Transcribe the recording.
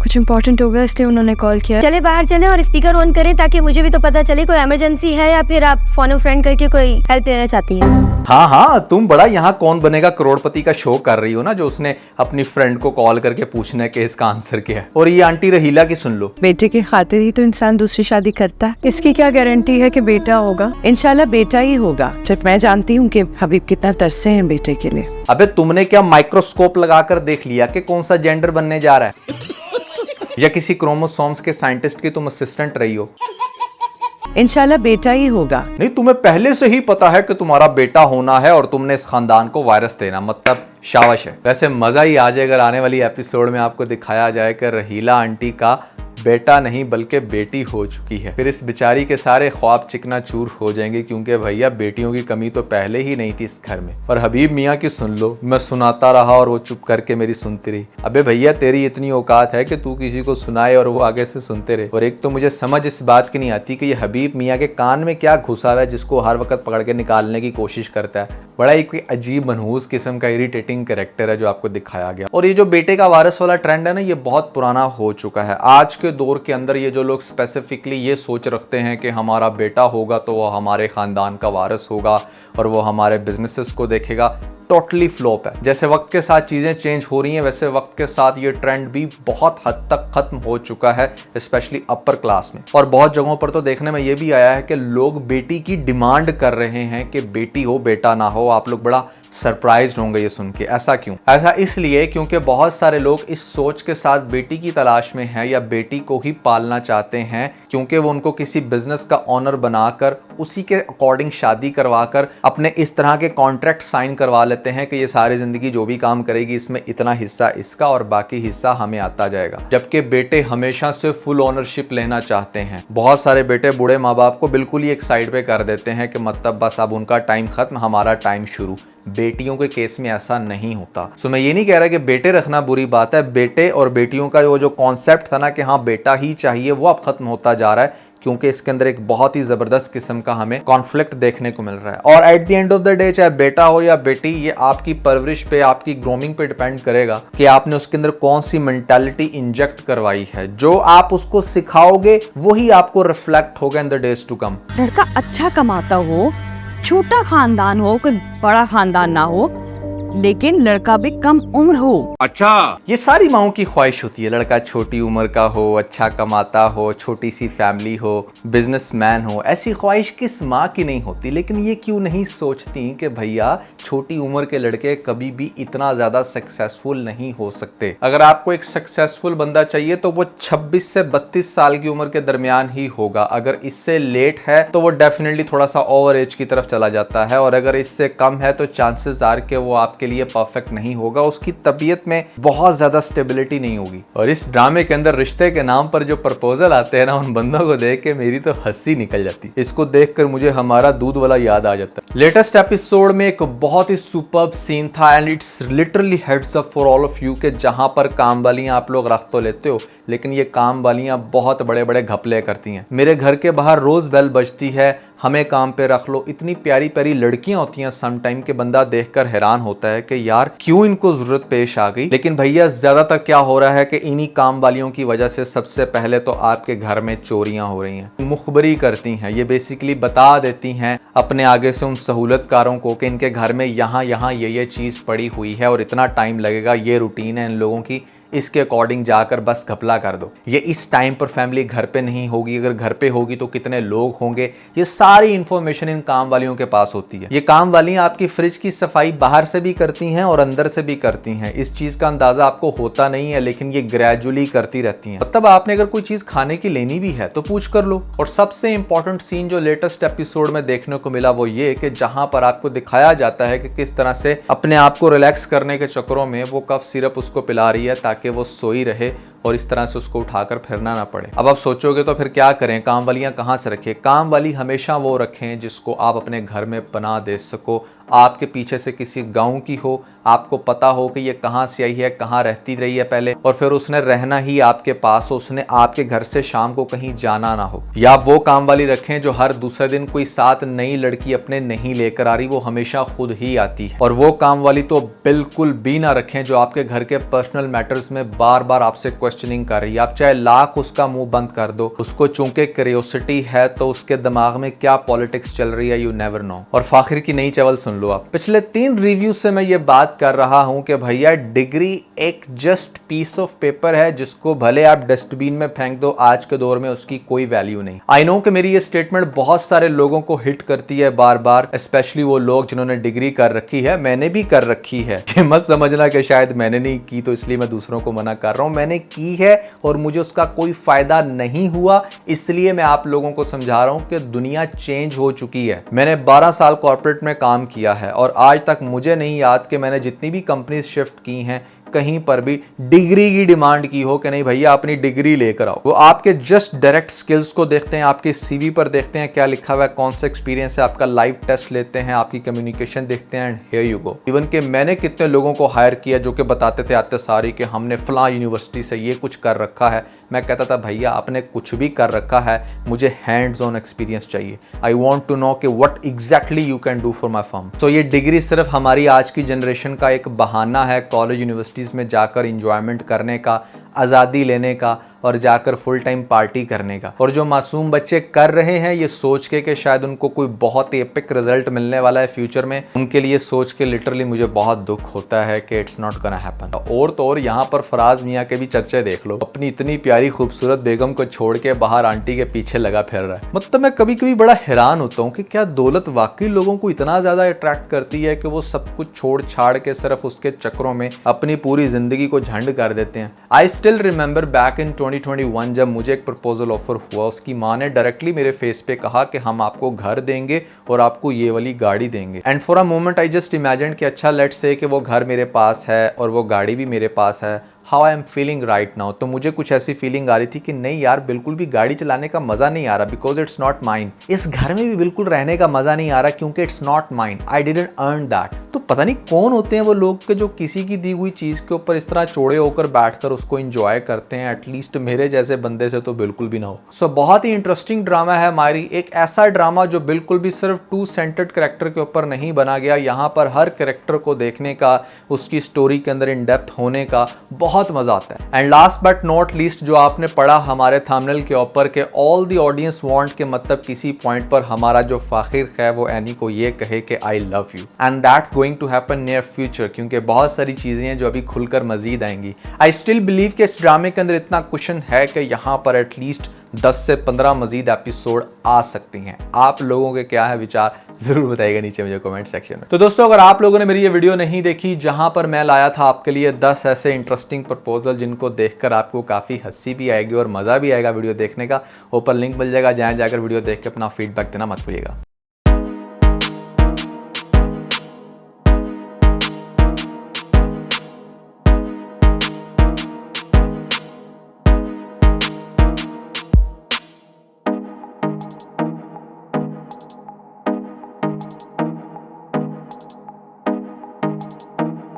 कुछ इम्पोर्टेंट होगा इसलिए उन्होंने कॉल किया। चले बाहर चले और स्पीकर ऑन करें ताकि मुझे भी तो पता चले कोई इमरजेंसी है या फिर आप फोन फ्रेंड करके कोई हेल्प लेना चाहती हैं। हाँ हाँ, तुम बड़ा यहाँ कौन बनेगा करोड़पति का शो कर रही हो ना, जो उसने अपनी फ्रेंड को कॉल करके पूछना है कि इसका आंसर क्या है। और ये आंटी रहीला की सुन लो, बेटे की खातिर ही तो इंसान दूसरी शादी करता है। इसकी क्या गारंटी है कि बेटा होगा? इंशाल्लाह बेटा ही होगा। सिर्फ मैं जानती हूँ कि हबीब कितना तरसे हैं बेटे के लिए। अबे तुमने क्या माइक्रोस्कोप लगाकर देख लिया कि कौन सा जेंडर बनने जा रहा है? या किसी क्रोमोसोम्स के साइंटिस्ट की तुम असिस्टेंट रही हो? इंशाल्लाह बेटा ही होगा। नहीं, तुम्हें पहले से ही पता है कि तुम्हारा बेटा होना है और तुमने इस खानदान को वायरस देना, मतलब शाबाश है। वैसे मजा ही आ जाए अगर आने वाली एपिसोड में आपको दिखाया जाए कि रहीला आंटी का बेटा नहीं बल्कि बेटी हो चुकी है। फिर इस बेचारी के सारे ख्वाब चिकनाचूर हो जाएंगे, क्योंकि भैया बेटियों की कमी तो पहले ही नहीं थी इस घर में। और हबीब मियाँ की सुन लो, मैं सुनाता रहा और वो चुप करके मेरी सुनती रही। अबे भैया तेरी इतनी औकात है कि तू किसी को सुनाए और वो आगे से सुनते रहे। और एक तो मुझे समझ इस बात की नहीं आती कि ये हबीब मियाँ के कान में क्या घुसा हुआ है जिसको हर वक्त पकड़ के निकालने की कोशिश करता है। बड़ा एक अजीब मनहूस किस्म का इरिटेटिंग कैरेक्टर है जो आपको दिखाया गया। और ये जो बेटे का वारिस वाला ट्रेंड है ना, ये बहुत पुराना हो चुका है। आज के दौर के अंदर ये जो लोग स्पेसिफिकली ये सोच रखते हैं कि हमारा बेटा होगा तो वो हमारे खानदान का वारिस होगा और वो हमारे बिजनेसेस को देखेगा, टोटली फ्लॉप है। जैसे वक्त के साथ चीज़ें चेंज हो रही हैं, वैसे वक्त के साथ ये ट्रेंड भी बहुत हद तक खत्म हो चुका है, स्पेशली अपर क्लास में। और बहुत जगहों पर तो देखने में ये भी आया है कि लोग बेटी की डिमांड कर रहे हैं कि बेटी हो बेटा ना हो। आप लोग बड़ा सरप्राइज्ड होंगे ये सुन के। ऐसा क्यों? ऐसा इसलिए क्योंकि बहुत सारे लोग इस सोच के साथ बेटी की तलाश में हैं या बेटी को ही पालना चाहते हैं, क्योंकि वो उनको किसी बिजनेस का ऑनर बनाकर उसी के अकॉर्डिंग शादी करवाकर अपने इस तरह के कॉन्ट्रैक्ट साइन करवा लेते हैं कि ये सारी जिंदगी जो भी काम करेगी इसमें इतना हिस्सा इसका और बाकी हिस्सा हमें आता जाएगा। जबकि बेटे हमेशा से फुल ओनरशिप लेना चाहते हैं। बहुत सारे बेटे बूढ़े माँ बाप को बिल्कुल ही एक साइड पे कर देते हैं कि मतलब बस अब उनका टाइम खत्म, हमारा टाइम शुरू। बेटियों के केस में ऐसा नहीं होता। सो मैं ये नहीं कह रहा कि बेटे रखना बुरी बात है। बेटे और बेटियों का वो जो कॉन्सेप्ट था ना कि हाँ बेटा ही चाहिए, वो अब खत्म होता जा रहा है, क्योंकि इसके अंदर एक बहुत ही जबरदस्त किस्म का हमें कॉन्फ्लिक्ट देखने को मिल रहा है। और at the end of the day, चाहे बेटा हो या बेटी, ये आपकी परवरिश पे, आपकी ग्रूमिंग पे डिपेंड करेगा कि आपने उसके अंदर कौन सी मेंटालिटी इंजेक्ट करवाई है। जो आप उसको सिखाओगे वही आपको रिफ्लेक्ट होगा in the days to come. लड़का अच्छा कमाता हो, छोटा खानदान हो, कोई बड़ा खानदान ना हो, लेकिन लड़का भी कम उम्र हो। अच्छा, ये सारी माओं की ख्वाहिश होती है, लड़का छोटी उम्र का हो, अच्छा कमाता हो, छोटी सी फैमिली हो, बिजनेसमैन हो। ऐसी ख्वाहिश किस माँ की नहीं होती? लेकिन ये क्यों नहीं सोचती कि भैया छोटी उम्र के लड़के कभी भी इतना ज्यादा सक्सेसफुल नहीं हो सकते। अगर आपको एक सक्सेसफुल बंदा चाहिए तो वो 26 से 32 साल की उम्र के दरमियान ही होगा। अगर इससे लेट है तो वो डेफिनेटली थोड़ा सा ओवर एज की तरफ चला जाता है, और अगर इससे कम है तो चांसेस आर के वो आपके लिए परफेक्ट नहीं होगा। उसकी तबीयत में बहुत ज्यादा स्टेबिलिटी नहीं होगी। और इस ड्रामे के अंदर रिश्ते के नाम पर जो प्रपोजल आते हैं ना, उन बंदों को देख के मेरी तो हंसी निकल जाती है। इसको देखकर मुझे हमारा दूध वाला याद आ जाता है। लेटेस्ट एपिसोड में एक बहुत ही सुपर्ब सीन था and it's literally heads up for all of you के जहां पर काम वालियां आप लोग रख तो लेते हो, लेकिन ये काम वालियां बहुत बड़े बड़े घपले करती हैं। मेरे घर के बाहर रोज बेल बजती है, हमें काम पे रख लो। इतनी प्यारी प्यारी लड़कियां होती हैं सम टाइम के, बंदा देखकर हैरान होता है कि यार क्यों इनको जरूरत पेश आ गई। लेकिन भैया ज्यादातर क्या हो रहा है कि इन्हीं काम वालियों की वजह से सबसे पहले तो आपके घर में चोरियां हो रही हैं। मुखबरी करती हैं, ये बेसिकली बता देती हैं अपने आगे से उन सहूलतकारों को कि इनके घर में यहाँ यहाँ ये चीज पड़ी हुई है और इतना टाइम लगेगा, ये रूटीन है इन लोगों की, इसके अकॉर्डिंग जाकर बस घपला कर दो। ये इस टाइम पर फैमिली घर पे नहीं होगी, अगर घर पे होगी तो कितने लोग होंगे, ये सारी इंफॉर्मेशन इन काम वालियों के पास होती है। ये काम वालियां आपकी फ्रिज की सफाई बाहर से भी करती हैं और अंदर से भी करती हैं। इस चीज का अंदाजा आपको होता नहीं है, लेकिन ये ग्रेजुअली करती रहती हैं। मतलब आपने अगर कोई चीज खाने की लेनी भी है तो पूछ कर लो। और सबसे इंपॉर्टेंट सीन जो लेटेस्ट एपिसोड में देखने को मिला वो ये कि जहां पर आपको दिखाया जाता है कि किस तरह से अपने आप को रिलैक्स करने के चक्करों में वो कफ सिरप उसको पिला रही है ताकि वो सोई रहे और इस तरह से उसको उठाकर फिरना ना पड़े। अब आप सोचोगे तो फिर क्या करें, काम वालियां कहां से रखें? काम वाली हमेशा वो रखें जिसको आप अपने घर में पनाह दे सको, आपके पीछे से किसी गांव की हो, आपको पता हो कि ये कहाँ से आई है, कहाँ रहती रही है पहले, और फिर उसने रहना ही आपके पास हो, उसने आपके घर से शाम को कहीं जाना ना हो। या आप वो काम वाली रखें जो हर दूसरे दिन कोई साथ नई लड़की अपने नहीं लेकर आ रही, वो हमेशा खुद ही आती है। और वो काम वाली तो बिल्कुल भी ना रखें जो आपके घर के पर्सनल मैटर्स में बार बार आपसे क्वेश्चनिंग कर रही है। आप चाहे लाख उसका मुंह बंद कर दो, उसको चूंकि क्यूरियोसिटी है तो उसके दिमाग में क्या पॉलिटिक्स चल रही है यू नेवर नो। और फाखिर की नई चवल सुन लो आप। पिछले 3 रिव्यू से मैं ये बात कर रहा हूं कि भैया डिग्री एक जस्ट पीस ऑफ पेपर है जिसको भले आप डस्टबिन में फेंक दो, आज के दौर में उसकी कोई वैल्यू नहीं। आई नो कि मेरी ये स्टेटमेंट बहुत सारे लोगों को हिट करती है बार बार, स्पेशली वो लोग जिन्होंने डिग्री कर रखी है। मैंने भी कर रखी है, ये मत समझना कि शायद मैंने नहीं की तो इसलिए मैं दूसरों को मना कर रहा हूं। मैंने की है और मुझे उसका कोई फायदा नहीं हुआ, इसलिए मैं आप लोगों को समझा रहा हूं कि दुनिया चेंज हो चुकी है। मैंने 12 साल कॉर्पोरेट में काम किया है और आज तक मुझे नहीं याद कि मैंने जितनी भी कंपनी शिफ्ट की हैं कहीं पर भी डिग्री की डिमांड की हो कि नहीं भैया अपनी डिग्री लेकर आओ। वो आपके जस्ट डायरेक्ट स्किल्स को देखते हैं, आपके सीवी पर देखते हैं क्या लिखा हुआ है, कौन सा एक्सपीरियंस है, आपका लाइव टेस्ट लेते हैं, आपकी कम्युनिकेशन देखते हैं, and here you go. Even कि मैंने कितने लोगों को हायर किया जो कि बताते थे आते सारी कि हमने फलां यूनिवर्सिटी से ये कुछ कर रखा है। मैं कहता था भैया आपने कुछ भी कर रखा है, मुझे हैंड्स ऑन एक्सपीरियंस चाहिए। आई वॉन्ट टू नो कि what exactly you can do for my firm. So ये डिग्री सिर्फ हमारी आज की जनरेशन का एक बहाना है कॉलेज यूनिवर्सिटीज में जाकर एंजॉयमेंट करने का, आज़ादी लेने का और जाकर फुल टाइम पार्टी करने का। और जो मासूम बच्चे कर रहे हैं ये सोच के कि शायद उनको कोई बहुत ही एपिक रिजल्ट मिलने वाला है फ्यूचर में, उनके लिए सोच के लिटरली मुझे बहुत दुख होता है कि इट्स नॉट गोना हैपन। और तो और यहाँ पर फराज मियाँ के भी चर्चे देख लो, अपनी इतनी प्यारी खूबसूरत बेगम को छोड़ के बाहर आंटी के पीछे लगा फिर रहा है। मतलब मैं कभी कभी बड़ा हैरान होता हूँ कि क्या दौलत वाकई लोगों को इतना ज्यादा अट्रैक्ट करती है कि वो सब कुछ छोड़ छाड़ के सिर्फ उसके चक्रों में अपनी पूरी जिंदगी को झंड कर देते हैं। I still remember back in 2021 जब मुझे एक प्रपोजल ऑफर हुआ, उसकी माँ ने डायरेक्टली मेरे फेस पे कहा कि हम आपको घर देंगे और आपको ये वाली गाड़ी देंगे। And for a moment I just imagine कि अच्छा लेट्स से कि वो घर मेरे पास है और वो गाड़ी भी मेरे पास है, how I am feeling right now. तो मुझे कुछ ऐसी फीलिंग आ रही थी कि नहीं यार बिल्कुल भी गाड़ी चलाने का मजा नहीं आ रहा, बिकॉज इट्स नॉट माइन। इस घर में भी बिल्कुल रहने का मजा नहीं आ रहा क्योंकि it's not mine, I didn't earn that. तो पता नहीं कौन होते हैं वो लोग के जो किसी की दी हुई चीज के ऊपर इस तरह चौड़े होकर बैठकर उसको एंजॉय करते हैं। एटलीस्ट मेरे जैसे बंदे से तो बिल्कुल भी ना हो। सो बहुत ही इंटरेस्टिंग ड्रामा है मायरी, एक ऐसा ड्रामा जो बिल्कुल भी सिर्फ 2 सेंटर्ड कैरेक्टर के ऊपर नहीं बना गया। यहाँ पर हर कैरेक्टर को देखने का, उसकी स्टोरी के अंदर इन डेप्थ होने का बहुत मजा आता है। And last but not least जो आपने पढ़ा हमारे थंबनेल के ऊपर के ऑल द ऑडियंस वांट के मतलब किसी पॉइंट पर हमारा जो फाखिर है वो एनी को ये कहे कि I love you, and that's going to happen near future, क्योंकि बहुत सारी चीजें हैं जो अभी खुलकर मजीद आएंगी। आई स्टिल बिलीव कि इस ड्रामे के अंदर इतना कुशन है कि यहाँ पर एटलीस्ट 10 से 15 मजीद एपिसोड आ सकती हैं। आप लोगों के क्या है विचार जरूर बताइएगा नीचे मुझे कमेंट सेक्शन में। तो दोस्तों अगर आप लोगों ने मेरी ये वीडियो नहीं देखी जहां पर मैं लाया था आपके लिए 10 ऐसे इंटरेस्टिंग प्रपोजल जिनको देखकर आपको काफी हंसी भी आएगी और मजा भी आएगा वीडियो देखने का, ऊपर लिंक मिल जाएगा, जाकर वीडियो देख के अपना फीडबैक देना मत भूलिएगा।